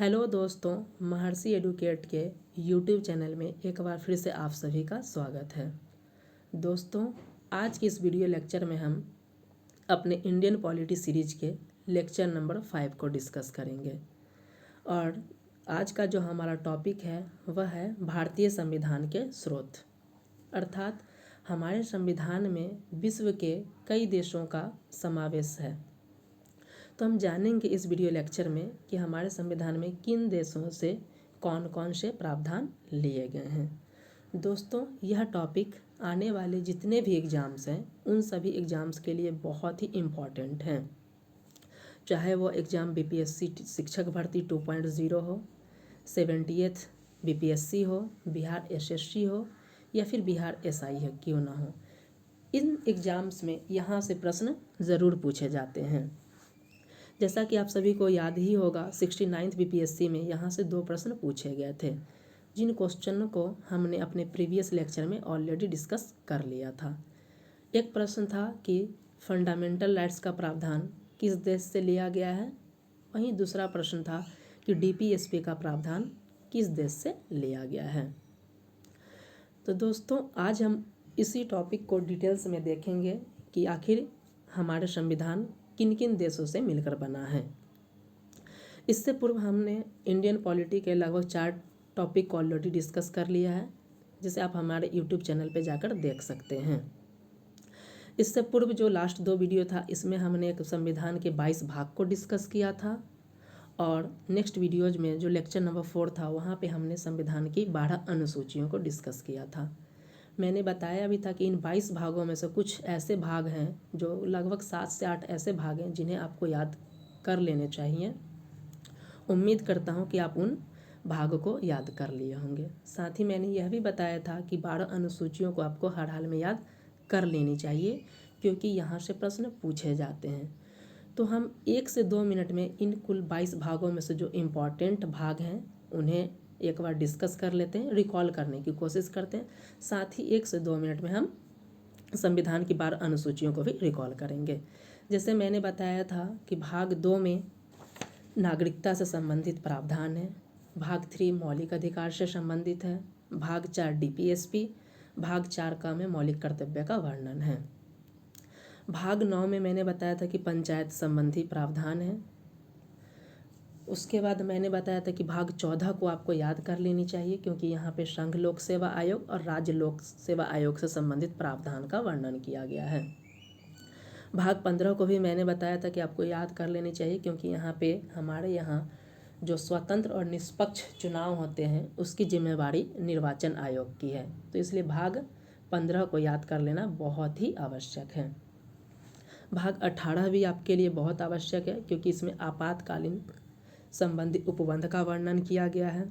Hello दोस्तों, महर्षि educate के YouTube channel में एक बार फिर से आप सभी का स्वागत है। दोस्तों, आज की इस वीडियो लेक्चर में हम अपने इंडियन पॉलिटी सीरीज के लेक्चर नंबर 5 को डिस्कस करेंगे। और आज का जो हमारा टॉपिक है वह है भारतीय संविधान के स्रोत, अर्थात हमारे संविधान में विश्व के कई देशों का समावेश है। तो हम जानेंगे इस वीडियो लेक्चर में कि हमारे संविधान में किन देशों से कौन कौन से प्रावधान लिए गए हैं। दोस्तों, यह टॉपिक आने वाले जितने भी एग्ज़ाम्स हैं उन सभी एग्ज़ाम्स के लिए बहुत ही इम्पॉर्टेंट हैं, चाहे वो एग्ज़ाम बीपीएससी शिक्षक भर्ती 2.0 हो, 70th बीपीएससी हो, बिहार एसएससी हो या फिर बिहार एसआई है क्यों ना हो। इन एग्ज़ाम्स में यहाँ से प्रश्न ज़रूर पूछे जाते हैं। जैसा कि आप सभी को याद ही होगा, 69th बीपीएससी में यहाँ से 2 प्रश्न पूछे गए थे, जिन क्वेश्चन को हमने अपने प्रीवियस लेक्चर में ऑलरेडी डिस्कस कर लिया था। एक प्रश्न था कि फंडामेंटल राइट्स का प्रावधान किस देश से लिया गया है, वहीं दूसरा प्रश्न था कि डीपीएसपी का प्रावधान किस देश से लिया गया है। तो दोस्तों, आज हम इसी टॉपिक को डिटेल्स में देखेंगे कि आखिर हमारे संविधान किन किन देशों से मिलकर बना है। इससे पूर्व हमने इंडियन पॉलिटी के लगभग 4 टॉपिक को ऑलरेडी डिस्कस कर लिया है, जिसे आप हमारे यूट्यूब चैनल पे जाकर देख सकते हैं। इससे पूर्व जो लास्ट 2 वीडियो था, इसमें हमने एक संविधान के 22 भाग को डिस्कस किया था, और नेक्स्ट वीडियोज में जो लेक्चर नंबर 4 था वहाँ पे हमने संविधान की 12 अनुसूचियों को डिस्कस किया था। मैंने बताया भी था कि इन 22 भागों में से कुछ ऐसे भाग हैं जो लगभग 7 से 8 ऐसे भाग हैं जिन्हें आपको याद कर लेने चाहिए। उम्मीद करता हूं कि आप उन भागों को याद कर लिए होंगे। साथ ही मैंने यह भी बताया था कि 12 अनुसूचियों को आपको हर हाल में याद कर लेनी चाहिए, क्योंकि यहाँ से प्रश्न पूछे जाते हैं। तो हम 1 से 2 मिनट में इन कुल 22 भागों में से जो इम्पॉर्टेंट भाग हैं उन्हें एक बार डिस्कस कर लेते हैं, रिकॉल करने की कोशिश करते हैं। साथ ही 1 से 2 मिनट में हम संविधान की 12 अनुसूचियों को भी रिकॉल करेंगे। जैसे मैंने बताया था कि भाग 2 में नागरिकता से संबंधित प्रावधान है, भाग 3 मौलिक अधिकार से संबंधित है, भाग 4 डीपीएसपी, भाग 4 का में मौलिक कर्तव्य का वर्णन है। भाग 9 में मैंने बताया था कि पंचायत संबंधी प्रावधान है। उसके बाद मैंने बताया था कि भाग 14 को आपको याद कर लेनी चाहिए, क्योंकि यहाँ पे संघ लोक सेवा आयोग और राज्य लोक सेवा आयोग से संबंधित प्रावधान का वर्णन किया गया है। भाग 15 को भी मैंने बताया था कि आपको याद कर लेनी चाहिए, क्योंकि यहाँ पे हमारे यहाँ जो स्वतंत्र और निष्पक्ष चुनाव होते हैं उसकी जिम्मेवारी निर्वाचन आयोग की है। तो इसलिए भाग 15 को याद कर लेना बहुत ही आवश्यक है। भाग 18 भी आपके लिए बहुत आवश्यक है, क्योंकि इसमें आपातकालीन संबंधी उपबंध का वर्णन किया गया है।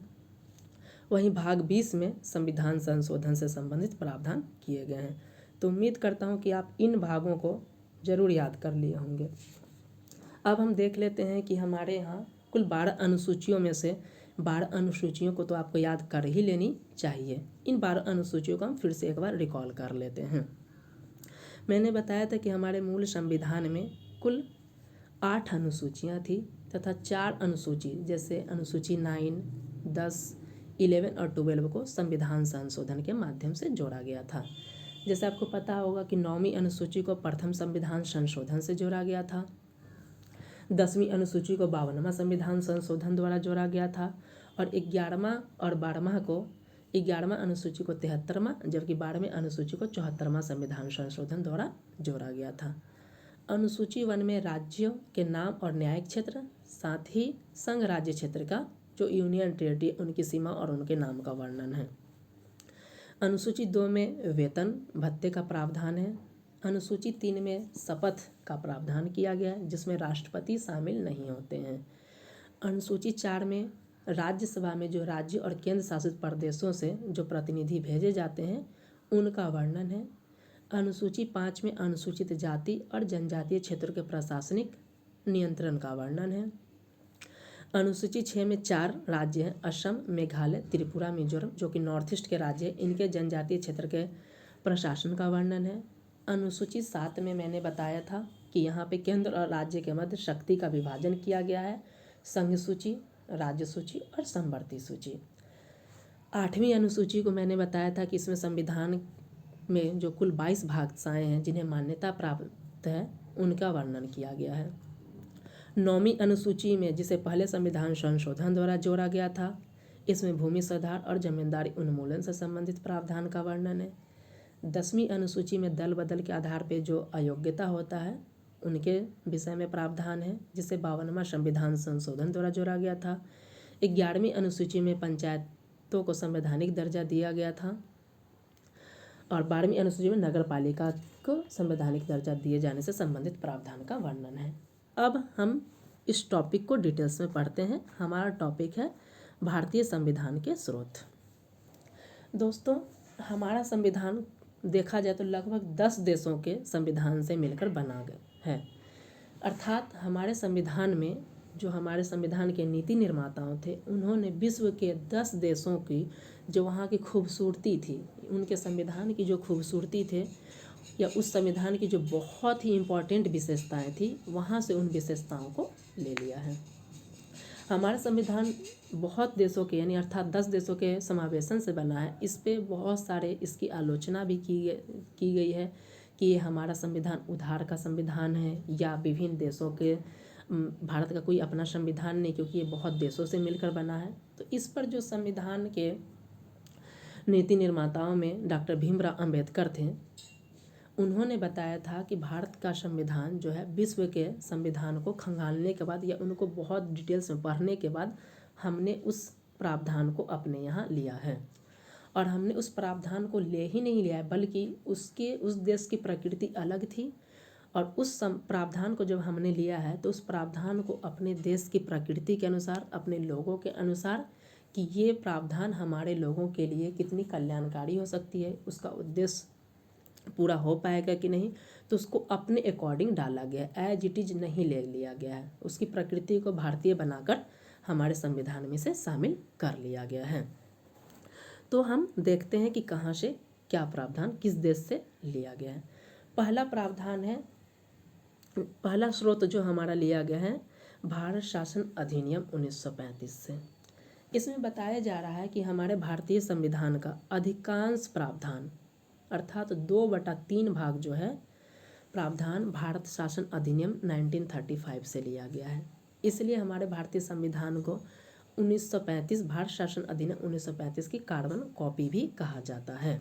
वहीं भाग 20 में संविधान संशोधन से संबंधित प्रावधान किए गए हैं। तो उम्मीद करता हूं कि आप इन भागों को जरूर याद कर लिए होंगे। अब हम देख लेते हैं कि हमारे यहाँ कुल 12 अनुसूचियों में से 12 अनुसूचियों को तो आपको याद कर ही लेनी चाहिए। इन 12 अनुसूचियों को हम फिर से एक बार रिकॉल कर लेते हैं। मैंने बताया था कि हमारे मूल संविधान में कुल 8 अनुसूचियाँ थी तथा 4 अनुसूची, जैसे अनुसूची 9, 10, 11 और 12 को संविधान संशोधन के माध्यम से जोड़ा गया था। जैसे आपको पता होगा कि 9वीं अनुसूची को प्रथम संविधान संशोधन से जोड़ा गया था, 10वीं अनुसूची को 52वां संविधान संशोधन द्वारा जोड़ा गया था, और 11वां और 12वां को 11वां अनुसूची को 73वां, जबकि 12वीं अनुसूची को 74वां संविधान संशोधन द्वारा जोड़ा गया था। अनुसूची 1 में राज्यों के नाम और न्यायिक क्षेत्र, साथ ही संघ राज्य क्षेत्र का जो यूनियन टेरिटरी उनकी सीमा और उनके नाम का वर्णन है। अनुसूची 2 में वेतन भत्ते का प्रावधान है। अनुसूची 3 में शपथ का प्रावधान किया गया है, जिसमें राष्ट्रपति शामिल नहीं होते हैं। अनुसूची 4 में राज्यसभा में जो राज्य और केंद्र शासित प्रदेशों से जो प्रतिनिधि भेजे जाते हैं उनका वर्णन है। अनुसूची 5 में अनुसूचित जाति और जनजातीय क्षेत्रों के प्रशासनिक नियंत्रण का वर्णन है। अनुसूची 6 में 4 राज्य हैं, असम, मेघालय, त्रिपुरा, मिजोरम, जो कि नॉर्थ ईस्ट के राज्य हैं, इनके जनजातीय क्षेत्र के प्रशासन का वर्णन है। अनुसूची 7 में मैंने बताया था कि यहाँ पे केंद्र और राज्य के मध्य शक्ति का विभाजन किया गया है। संघ सूची, राज्य सूची और समवर्ती सूची। 8वीं अनुसूची को मैंने बताया था कि इसमें संविधान में जो कुल 22 भाषाएं हैं जिन्हें मान्यता प्राप्त है उनका वर्णन किया गया है। 9वीं अनुसूची में, जिसे पहले संविधान संशोधन द्वारा जोड़ा गया था, इसमें भूमि सुधार और जमींदारी उन्मूलन से संबंधित प्रावधान का वर्णन है। 10वीं अनुसूची में दल बदल के आधार पर जो अयोग्यता होता है उनके विषय में प्रावधान है, जिसे 52वां संविधान संशोधन द्वारा जोड़ा गया था। 11वीं अनुसूची में पंचायतों को संवैधानिक दर्जा दिया गया था और 12वीं अनुसूची में नगर पालिका को संवैधानिक दर्जा दिए जाने से संबंधित प्रावधान का वर्णन है। अब हम इस टॉपिक को डिटेल्स में पढ़ते हैं। हमारा टॉपिक है भारतीय संविधान के स्रोत। दोस्तों, हमारा संविधान देखा जाए तो लगभग 10 देशों के संविधान से मिलकर बना गया है। अर्थात हमारे संविधान में जो हमारे संविधान के नीति निर्माताओं थे, उन्होंने विश्व के 10 देशों की जो वहाँ की खूबसूरती थी, उनके संविधान की जो खूबसूरती थे या उस संविधान की जो बहुत ही इम्पोर्टेंट विशेषताएं थी, वहाँ से उन विशेषताओं को ले लिया है। हमारा संविधान बहुत देशों के यानी अर्थात 10 देशों के समावेशन से बना है। इस पे बहुत सारे इसकी आलोचना भी की गई है कि ये हमारा संविधान उधार का संविधान है या विभिन्न देशों के, भारत का कोई अपना संविधान नहीं, क्योंकि ये बहुत देशों से मिलकर बना है। तो इस पर जो संविधान के नीति निर्माताओं में डॉक्टर भीमराव अंबेडकर थे, उन्होंने बताया था कि भारत का संविधान जो है विश्व के संविधान को खंगालने के बाद या उनको बहुत डिटेल्स में पढ़ने के बाद हमने उस प्रावधान को अपने यहाँ लिया है। और हमने उस प्रावधान को ले ही नहीं लिया है, बल्कि उस देश की प्रकृति अलग थी और उस प्रावधान को जब हमने लिया है तो उस प्रावधान को अपने देश की प्रकृति के अनुसार, अपने लोगों के अनुसार, कि ये प्रावधान हमारे लोगों के लिए कितनी कल्याणकारी हो सकती है, उसका उद्देश्य पूरा हो पाएगा कि नहीं, तो उसको अपने अकॉर्डिंग डाला गया है। एज इट इज नहीं ले लिया गया है, उसकी प्रकृति को भारतीय बनाकर हमारे संविधान में से शामिल कर लिया गया है। तो हम देखते हैं कि कहाँ से क्या प्रावधान किस देश से लिया गया है। पहला प्रावधान है, पहला स्रोत जो हमारा लिया गया है भारत शासन अधिनियम 1935 से। इसमें बताया जा रहा है कि हमारे भारतीय संविधान का अधिकांश प्रावधान अर्थात 2/3 भाग जो है प्रावधान भारत शासन अधिनियम 1935 से लिया गया है। इसलिए हमारे भारतीय संविधान को 1935 भारत शासन अधिनियम 1935 की कार्बन कॉपी भी कहा जाता है।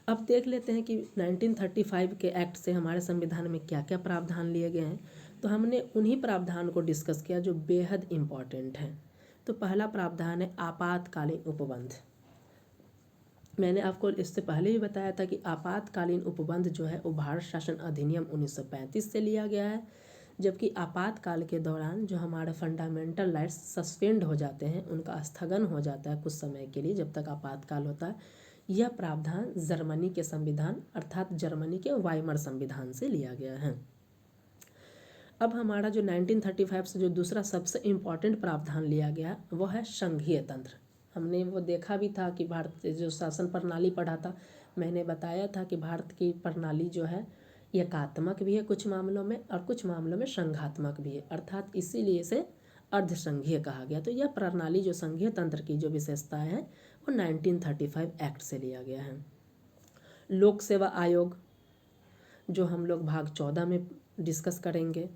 अब देख लेते हैं कि 1935 के एक्ट से हमारे संविधान में क्या क्या प्रावधान लिए गए हैं। तो हमने उन्हीं प्रावधान को डिस्कस किया जो बेहद इम्पॉर्टेंट है। तो पहला प्रावधान है आपातकालीन उपबंध। मैंने आपको इससे पहले भी बताया था कि आपातकालीन उपबंध जो है वो भारत शासन अधिनियम 1935 से लिया गया है। जबकि आपातकाल के दौरान जो हमारे फंडामेंटल राइट्स सस्पेंड हो जाते हैं, उनका स्थगन हो जाता है कुछ समय के लिए जब तक आपातकाल होता है, यह प्रावधान जर्मनी के संविधान अर्थात जर्मनी के वाइमर संविधान से लिया गया है। अब हमारा जो 1935 से जो दूसरा सबसे इम्पॉर्टेंट प्रावधान लिया गया वह है संघीय तंत्र। हमने वो देखा भी था कि भारत जो शासन प्रणाली पढ़ा था, मैंने बताया था कि भारत की प्रणाली जो है एकात्मक भी है कुछ मामलों में और कुछ मामलों में संघात्मक भी है, अर्थात इसीलिए इसे अर्धसंघीय कहा गया। तो यह प्रणाली जो संघीय तंत्र की जो विशेषताएं हैं वो 1935 एक्ट से लिया गया है। लोक सेवा आयोग जो हम लोग भाग 14 में डिस्कस करेंगे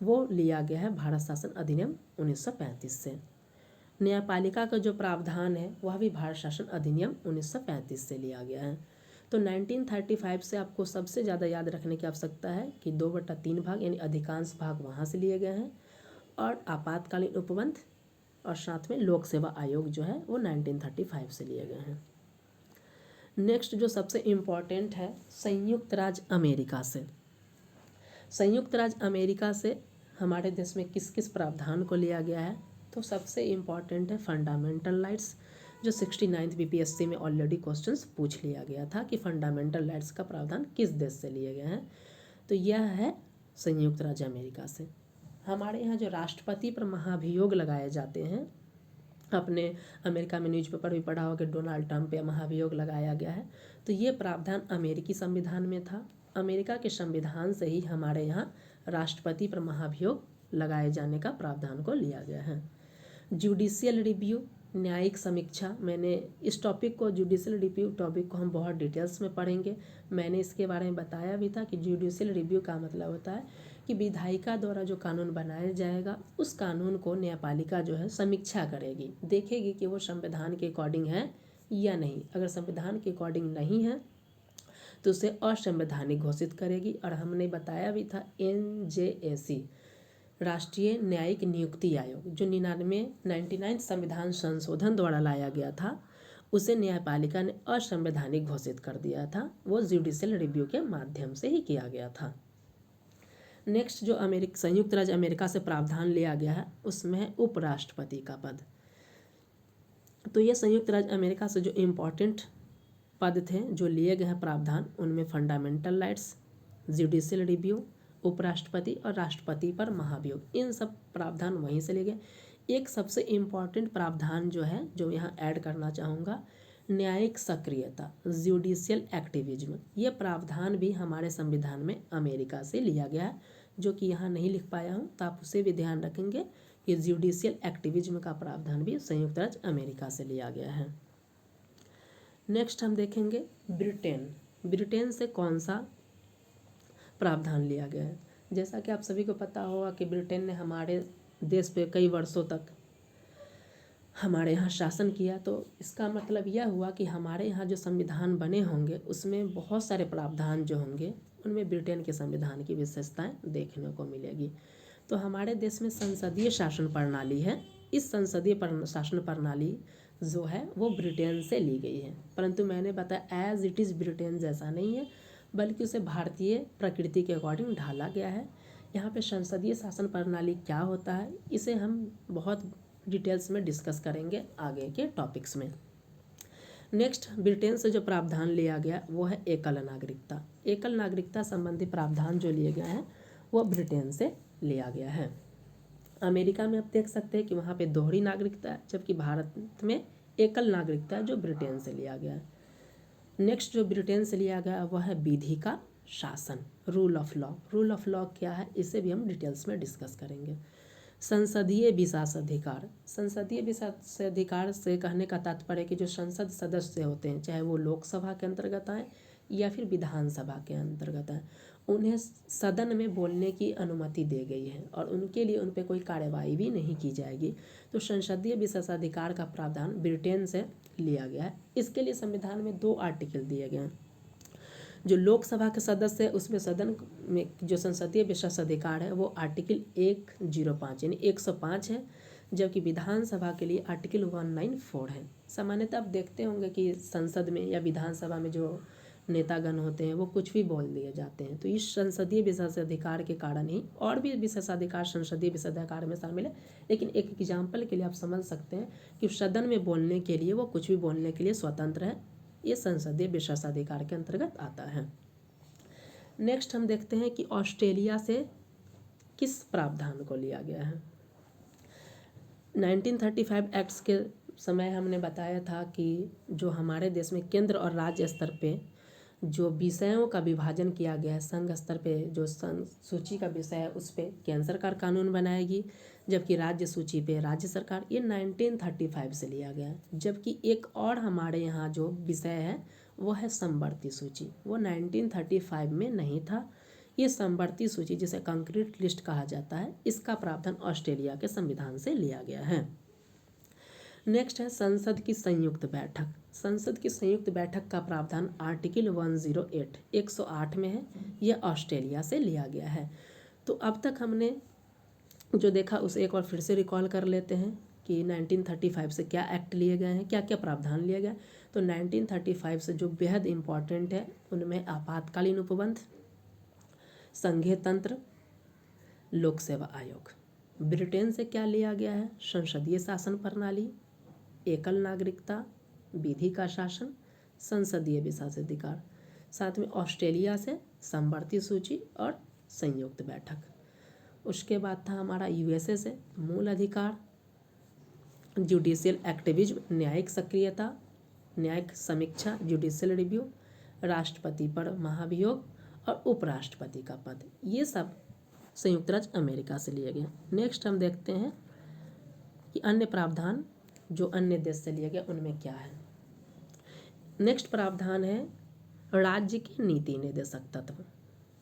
वो लिया गया है भारत शासन अधिनियम 1935 से। न्यायपालिका का जो प्रावधान है वह भी भारत शासन अधिनियम 1935 से लिया गया है। तो 1935 से आपको सबसे ज़्यादा याद रखने की आवश्यकता है कि 2/3 भाग यानी अधिकांश भाग वहाँ से लिए गए हैं और आपातकालीन उपबंध और साथ में लोक सेवा आयोग जो है वो 1935 से लिए गए हैं। नेक्स्ट जो सबसे इम्पॉर्टेंट है संयुक्त राज्य अमेरिका से। संयुक्त राज्य अमेरिका से हमारे देश में किस किस प्रावधान को लिया गया है, तो सबसे इम्पॉर्टेंट है फंडामेंटल राइट्स, जो 69th बीपीएससी में ऑलरेडी क्वेश्चंस पूछ लिया गया था कि फंडामेंटल राइट्स का प्रावधान किस देश से लिए गए हैं, तो यह है संयुक्त राज्य अमेरिका से। हमारे यहाँ जो राष्ट्रपति पर महाभियोग लगाए जाते हैं, अपने अमेरिका में न्यूज़पेपर भी पढ़ा होगा कि डोनाल्ड ट्रंप पे महाभियोग लगाया गया है, तो ये प्रावधान अमेरिकी संविधान में था। अमेरिका के संविधान से ही हमारे यहाँ राष्ट्रपति पर महाभियोग लगाए जाने का प्रावधान को लिया गया है। जुडिशियल रिव्यू, न्यायिक समीक्षा, मैंने इस टॉपिक को जुडिशियल रिव्यू टॉपिक को हम बहुत डिटेल्स में पढ़ेंगे। मैंने इसके बारे में बताया भी था कि जुडिशियल रिव्यू का मतलब होता है कि विधायिका द्वारा जो कानून बनाया जाएगा उस कानून को न्यायपालिका जो है समीक्षा करेगी, देखेगी कि वो संविधान के अकॉर्डिंग है या नहीं। अगर संविधान के अकॉर्डिंग नहीं है तो उसे असंवैधानिक घोषित करेगी। और हमने बताया भी था NJAC, राष्ट्रीय न्यायिक नियुक्ति आयोग, जो 99 संविधान संशोधन द्वारा लाया गया था, उसे न्यायपालिका ने असंवैधानिक घोषित कर दिया था। वो जुडिशियल रिव्यू के माध्यम से ही किया गया था। नेक्स्ट जो संयुक्त राज्य अमेरिका से प्रावधान लिया गया है उसमें है उपराष्ट्रपति का पद। तो ये संयुक्त राज्य अमेरिका से जो इम्पोर्टेंट पद थे जो लिए गए हैं प्रावधान, उनमें फंडामेंटल राइट्स, जुडिशियल रिव्यू, उपराष्ट्रपति और राष्ट्रपति पर महाभियोग, इन सब प्रावधान वहीं से लिए गए। एक सबसे इम्पॉर्टेंट प्रावधान जो है जो यहाँ ऐड करना चाहूँगा, न्यायिक सक्रियता, जुडिशियल एक्टिविज्म, ये प्रावधान भी हमारे संविधान में अमेरिका से लिया गया है, जो कि यहाँ नहीं लिख पाया हूँ, तो आप उसे भी ध्यान रखेंगे कि जुडिशियल एक्टिविज्म का प्रावधान भी संयुक्त राज्य अमेरिका से लिया गया है। नेक्स्ट हम देखेंगे ब्रिटेन से कौन सा प्रावधान लिया गया है। जैसा कि आप सभी को पता होगा कि ब्रिटेन ने हमारे देश पे कई वर्षों तक हमारे यहाँ शासन किया, तो इसका मतलब यह हुआ कि हमारे यहाँ जो संविधान बने होंगे उसमें बहुत सारे प्रावधान जो होंगे उनमें ब्रिटेन के संविधान की विशेषताएं देखने को मिलेगी। तो हमारे देश में संसदीय शासन प्रणाली है। इस संसदीय शासन प्रणाली जो है वो ब्रिटेन से ली गई है, परंतु मैंने बताया एज इट इज़ ब्रिटेन जैसा नहीं है, बल्कि उसे भारतीय प्रकृति के अकॉर्डिंग ढाला गया है। यहाँ पे संसदीय शासन प्रणाली क्या होता है इसे हम बहुत डिटेल्स में डिस्कस करेंगे आगे के टॉपिक्स में। नेक्स्ट ब्रिटेन से जो प्रावधान लिया गया वो है एकल नागरिकता। एकल नागरिकता संबंधी प्रावधान जो लिए गए हैं वो ब्रिटेन से लिया गया है। अमेरिका में आप देख सकते हैं कि वहाँ पे दोहरी नागरिकता है, जबकि भारत में एकल नागरिकता है जो ब्रिटेन से लिया गया है। नेक्स्ट जो ब्रिटेन से लिया गया वह है विधि का शासन, rule of law. Rule of law क्या है इसे भी हम डिटेल्स में डिस्कस करेंगे। संसदीय विशेषाधिकार, संसदीय विशेषाधिकार से कहने का तात्पर्य है कि जो संसद सदस्य होते हैं, चाहे वो लोकसभा के अंतर्गत आए या फिर विधानसभा के अंतर्गत आए, उन्हें सदन में बोलने की अनुमति दी गई है और उनके लिए उन पर कोई कार्यवाही भी नहीं की जाएगी। तो संसदीय विशेषाधिकार का प्रावधान ब्रिटेन से लिया गया है। इसके लिए संविधान में 2 आर्टिकल दिए गए हैं। जो लोकसभा के सदस्य है उसमें सदन में जो संसदीय विशेषाधिकार है वो आर्टिकल 105 यानी 105 है, जबकि विधानसभा के लिए आर्टिकल 194 है। सामान्यतः आप देखते होंगे कि संसद में या विधानसभा में जो नेतागण होते हैं वो कुछ भी बोल दिए जाते हैं। तो इस संसदीय विशेषाधिकार के कारण ही और भी विशेषाधिकार संसदीय विशेषाधिकार में शामिल है, लेकिन एक एग्जाम्पल के लिए आप समझ सकते हैं कि सदन में बोलने के लिए वो कुछ भी बोलने के लिए स्वतंत्र है। ये संसदीय विशेषाधिकार के अंतर्गत आता है। नेक्स्ट हम देखते हैं कि ऑस्ट्रेलिया से किस प्रावधान को लिया गया है। 1935 एक्ट्स के समय हमने बताया था कि जो हमारे देश में केंद्र और राज्य स्तर पे जो विषयों का विभाजन किया गया है, संघ स्तर पे जो सूची का विषय है उस पर केंद्र सरकार कानून बनाएगी, जबकि राज्य सूची पे राज्य सरकार। ये 1935 से लिया गया है। जबकि एक और हमारे यहाँ जो विषय है वो है समवर्ती सूची, वो 1935 में नहीं था। ये समवर्ती सूची जिसे कंक्रीट लिस्ट कहा जाता है, इसका प्रावधान ऑस्ट्रेलिया के संविधान से लिया गया है। नेक्स्ट है संसद की संयुक्त बैठक। संसद की संयुक्त बैठक का प्रावधान आर्टिकल 108 108 में है। यह ऑस्ट्रेलिया से लिया गया है। तो अब तक हमने जो देखा उसे एक बार फिर से रिकॉल कर लेते हैं कि 1935 से क्या एक्ट लिए गए हैं, क्या क्या प्रावधान लिए गए। तो 1935 से जो बेहद इम्पॉर्टेंट है उनमें आपातकालीन उपबंध, संघीय तंत्र, लोक सेवा आयोग। ब्रिटेन से क्या लिया गया है, संसदीय शासन प्रणाली, एकल नागरिकता, विधि का शासन, संसदीय विशेषाधिकार। साथ में ऑस्ट्रेलिया से समवर्ती सूची और संयुक्त बैठक। उसके बाद था हमारा यूएसए से मूल अधिकार, जुडिशियल एक्टिविज्म, न्यायिक सक्रियता, न्यायिक समीक्षा, जुडिशियल रिव्यू, राष्ट्रपति पर महाभियोग और उपराष्ट्रपति का पद। ये सब संयुक्त राज्य अमेरिका से लिया गया। नेक्स्ट हम देखते हैं कि अन्य प्रावधान जो अन्य देश से लिया गया उनमें क्या है। नेक्स्ट प्रावधान है राज्य के नीति निर्देशक तत्व,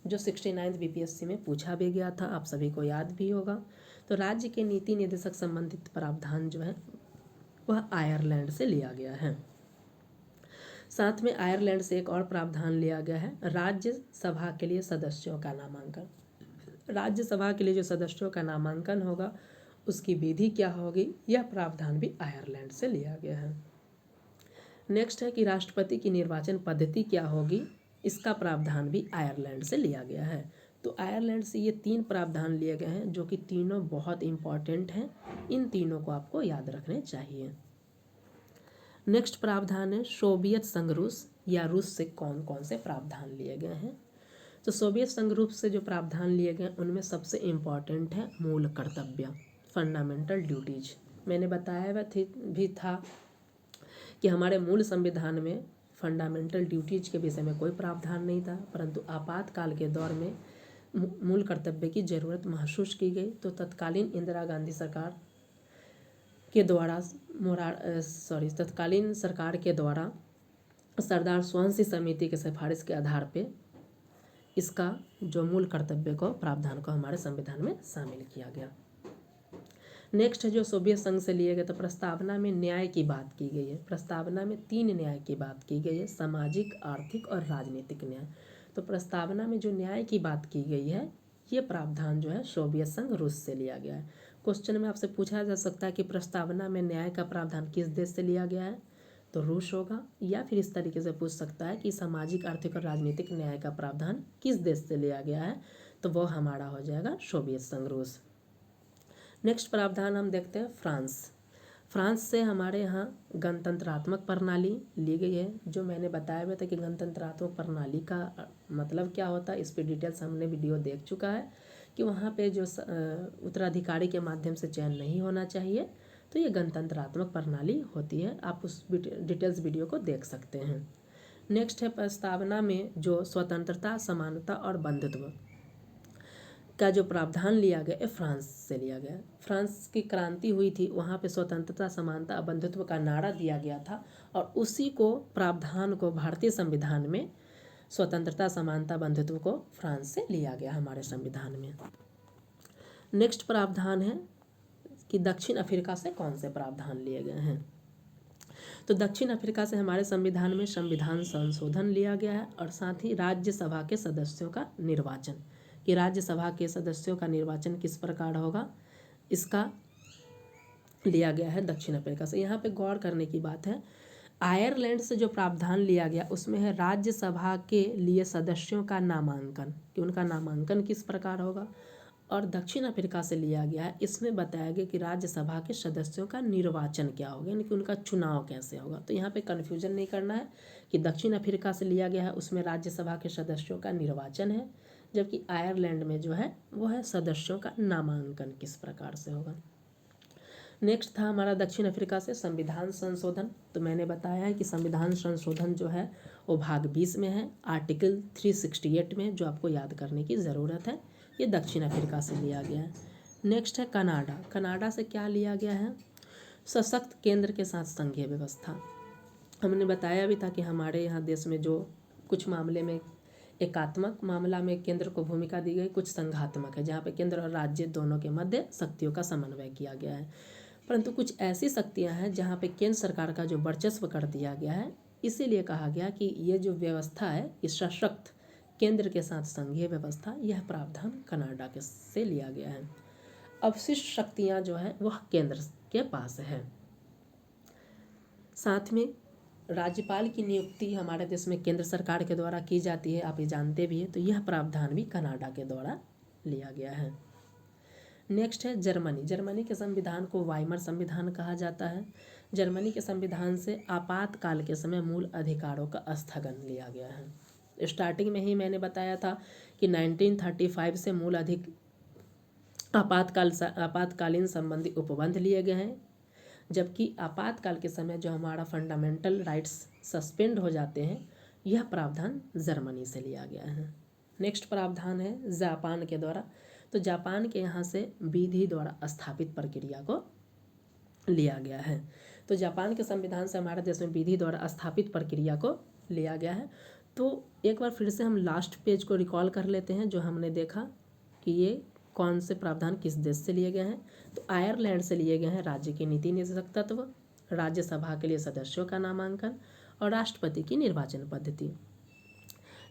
जो 69th बीपीएससी में पूछा भी गया था, आप सभी को याद भी होगा। तो राज्य के नीति निर्देशक संबंधित प्रावधान जो है वह आयरलैंड से लिया गया है। साथ में आयरलैंड से एक और प्रावधान लिया गया है राज्यसभा के लिए सदस्यों का नामांकन। राज्यसभा के लिए जो सदस्यों का नामांकन होगा उसकी विधि क्या होगी, यह प्रावधान भी आयरलैंड से लिया गया है। नेक्स्ट है कि राष्ट्रपति की निर्वाचन पद्धति क्या होगी, इसका प्रावधान भी आयरलैंड से लिया गया है। तो आयरलैंड से ये 3 प्रावधान लिए गए हैं जो कि तीनों बहुत इंपॉर्टेंट हैं, इन तीनों को आपको याद रखने चाहिए। नेक्स्ट प्रावधान है सोवियत संघ रूस, या रूस से कौन कौन से प्रावधान लिए गए हैं। तो सोवियत संघ रूस से जो प्रावधान लिए गए उनमें सबसे इम्पॉर्टेंट है मूल कर्तव्य, फंडामेंटल ड्यूटीज। मैंने बताया भी था कि हमारे मूल संविधान में फंडामेंटल ड्यूटीज के विषय में कोई प्रावधान नहीं था, परंतु आपातकाल के दौर में मूल कर्तव्य की ज़रूरत महसूस की गई। तो तत्कालीन इंदिरा गांधी सरकार के द्वारा तत्कालीन सरकार के द्वारा सरदार सोहनसी समिति के सिफारिश के आधार पे इसका जो मूल कर्तव्य को प्रावधान को हमारे संविधान में शामिल किया गया। नेक्स्ट है जो सोवियत संघ से लिए गए, तो प्रस्तावना में न्याय की बात की गई है। प्रस्तावना में 3 न्याय की बात की गई है, सामाजिक, आर्थिक और राजनीतिक न्याय। तो प्रस्तावना में जो न्याय की बात की गई है ये प्रावधान जो है सोवियत संघ रूस से लिया गया है। क्वेश्चन में आपसे पूछा जा सकता है कि प्रस्तावना में न्याय का प्रावधान किस देश से लिया गया है, तो रूस होगा। या फिर इस तरीके से पूछ सकता है कि सामाजिक, आर्थिक और राजनीतिक न्याय का प्रावधान किस देश से लिया गया है, तो वो हमारा हो जाएगा सोवियत संघ रूस। नेक्स्ट प्रावधान हम देखते हैं फ्रांस। फ्रांस से हमारे यहाँ गणतंत्रात्मक प्रणाली ली गई है। जो मैंने बताया हुआ था कि गणतंत्रात्मक प्रणाली का मतलब क्या होता है, इस पर डिटेल्स हमने वीडियो देख चुका है कि वहाँ पे जो उत्तराधिकारी के माध्यम से चयन नहीं होना चाहिए, तो ये गणतंत्रात्मक प्रणाली होती है। आप उस डिटेल्स वीडियो को देख सकते हैं। नेक्स्ट है प्रस्तावना में जो स्वतंत्रता, समानता और बंधुत्व का जो प्रावधान लिया गया है फ्रांस से लिया गया। फ्रांस की क्रांति हुई थी, वहाँ पे स्वतंत्रता, समानता, बंधुत्व का नारा दिया गया था और उसी को प्रावधान को भारतीय संविधान में स्वतंत्रता, समानता, बंधुत्व को फ्रांस से लिया गया हमारे संविधान में। नेक्स्ट प्रावधान है कि दक्षिण अफ्रीका से कौन से प्रावधान लिए गए हैं। तो दक्षिण अफ्रीका से हमारे संविधान में संविधान संशोधन लिया गया है और साथ ही राज्यसभा के सदस्यों का निर्वाचन, कि राज्यसभा के सदस्यों का निर्वाचन किस प्रकार होगा, इसका लिया गया है दक्षिण अफ्रीका से। यहाँ पे गौर करने की बात है, आयरलैंड से जो प्रावधान लिया गया उसमें है राज्यसभा के लिए सदस्यों का नामांकन, कि उनका नामांकन किस प्रकार होगा। और दक्षिण अफ्रीका से लिया गया है, इसमें बताया गया कि राज्यसभा के सदस्यों का निर्वाचन क्या होगा, यानी कि उनका चुनाव कैसे होगा। तो यहाँ पे कन्फ्यूजन नहीं करना है कि दक्षिण अफ्रीका से लिया गया है उसमें राज्यसभा के सदस्यों का निर्वाचन है, जबकि आयरलैंड में जो है वो है सदस्यों का नामांकन किस प्रकार से होगा। नेक्स्ट था हमारा दक्षिण अफ्रीका से संविधान संशोधन। तो मैंने बताया है कि संविधान संशोधन जो है वो भाग 20 में है, आर्टिकल 368 में, जो आपको याद करने की ज़रूरत है। ये दक्षिण अफ्रीका से लिया गया है। नेक्स्ट है कनाडा। कनाडा से क्या लिया गया है, सशक्त केंद्र के साथ संघीय व्यवस्था। हमने बताया भी था कि हमारे यहाँ देश में जो कुछ मामले में एकात्मक मामला में केंद्र को भूमिका दी गई, कुछ संघात्मक है जहाँ पे केंद्र और राज्य दोनों के मध्य शक्तियों का समन्वय किया गया है। परंतु कुछ ऐसी शक्तियाँ हैं जहाँ पे केंद्र सरकार का जो वर्चस्व कर दिया गया है, इसीलिए कहा गया कि ये जो व्यवस्था है, इस सशक्त केंद्र के साथ संघीय व्यवस्था, यह प्रावधान कनाडा के से लिया गया है। अवशिष्ट शक्तियाँ जो है वह केंद्र के पास है। साथ में राज्यपाल की नियुक्ति हमारे देश में केंद्र सरकार के द्वारा की जाती है, आप ये जानते भी हैं। तो यह प्रावधान भी कनाडा के द्वारा लिया गया है। नेक्स्ट है जर्मनी। जर्मनी के संविधान को वाइमर संविधान कहा जाता है। जर्मनी के संविधान से आपातकाल के समय मूल अधिकारों का स्थगन लिया गया है। स्टार्टिंग में ही मैंने बताया था कि 1935 से मूल आपातकालीन संबंधी उपबंध लिए गए हैं, जबकि आपातकाल के समय जो हमारा फंडामेंटल राइट्स सस्पेंड हो जाते हैं, यह प्रावधान जर्मनी से लिया गया है। नेक्स्ट प्रावधान है जापान के द्वारा। तो जापान के यहाँ से विधि द्वारा स्थापित प्रक्रिया को लिया गया है। तो जापान के संविधान से हमारे देश में विधि द्वारा स्थापित प्रक्रिया को लिया गया है। तो एक बार फिर से हम लास्ट पेज को रिकॉल कर लेते हैं, जो हमने देखा कि ये कौन से प्रावधान किस देश से लिए गए हैं। तो आयरलैंड से लिए गए हैं राज्य की नीति निदेशक तत्व, राज्यसभा के लिए सदस्यों का नामांकन और राष्ट्रपति की निर्वाचन पद्धति।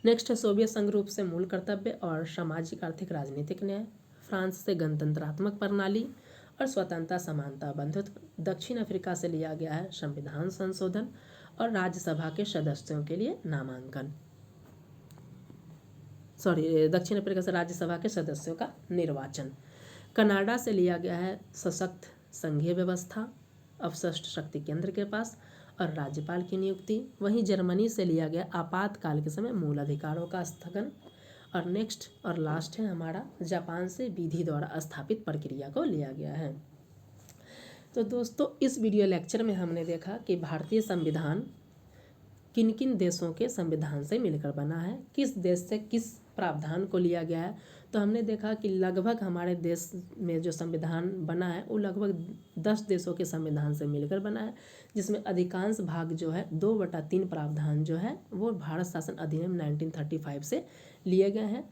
नेक्स्ट है सोवियत संघ रूप से मूल कर्तव्य और सामाजिक आर्थिक राजनीतिक न्याय। फ्रांस से गणतंत्रात्मक प्रणाली और स्वतंत्रता समानता बंधुत्व। दक्षिण अफ्रीका से लिया गया है संविधान संशोधन और राज्यसभा के सदस्यों के लिए नामांकन, दक्षिण अफ्रीका से राज्यसभा के सदस्यों का निर्वाचन। कनाडा से लिया गया है सशक्त संघीय व्यवस्था, अवशिष्ट शक्ति केंद्र के पास और राज्यपाल की नियुक्ति। वहीं जर्मनी से लिया गया आपातकाल के समय मूल अधिकारों का स्थगन। और नेक्स्ट और लास्ट है हमारा जापान से विधि द्वारा स्थापित प्रक्रिया को लिया गया है। तो दोस्तों इस वीडियो लेक्चर में हमने देखा कि भारतीय संविधान किन किन देशों के संविधान से मिलकर बना है, किस देश से किस प्रावधान को लिया गया है। तो हमने देखा कि लगभग हमारे देश में जो संविधान बना है वो लगभग 10 देशों के संविधान से मिलकर बना है, जिसमें अधिकांश भाग जो है 2/3 प्रावधान जो है वो भारत शासन अधिनियम 1935 से लिए गए हैं।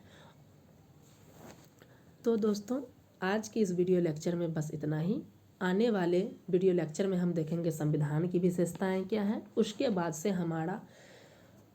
तो दोस्तों आज की इस वीडियो लेक्चर में बस इतना ही। आने वाले वीडियो लेक्चर में हम देखेंगे संविधान की विशेषताएं क्या हैं। उसके बाद से हमारा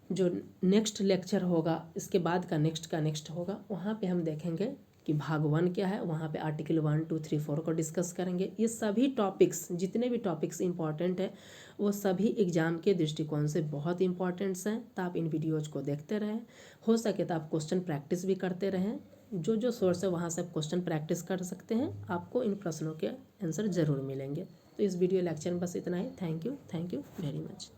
जो नेक्स्ट लेक्चर होगा, इसके बाद का नेक्स्ट होगा, वहाँ पे हम देखेंगे कि भाग 1 क्या है। वहाँ पे आर्टिकल 1, 2, 3, 4 को डिस्कस करेंगे। ये सभी टॉपिक्स, जितने भी टॉपिक्स इंपॉर्टेंट है वो सभी एग्जाम के दृष्टिकोण से बहुत इंपॉर्टेंट्स हैं। तो आप इन वीडियोज़ को देखते रहें, हो सके तो आप क्वेश्चन प्रैक्टिस भी करते रहें। जो सोर्स है वहाँ से आप क्वेश्चन प्रैक्टिस कर सकते हैं, आपको इन प्रश्नों के आंसर ज़रूर मिलेंगे। तो इस वीडियो लेक्चर में बस इतना ही। Thank you very much.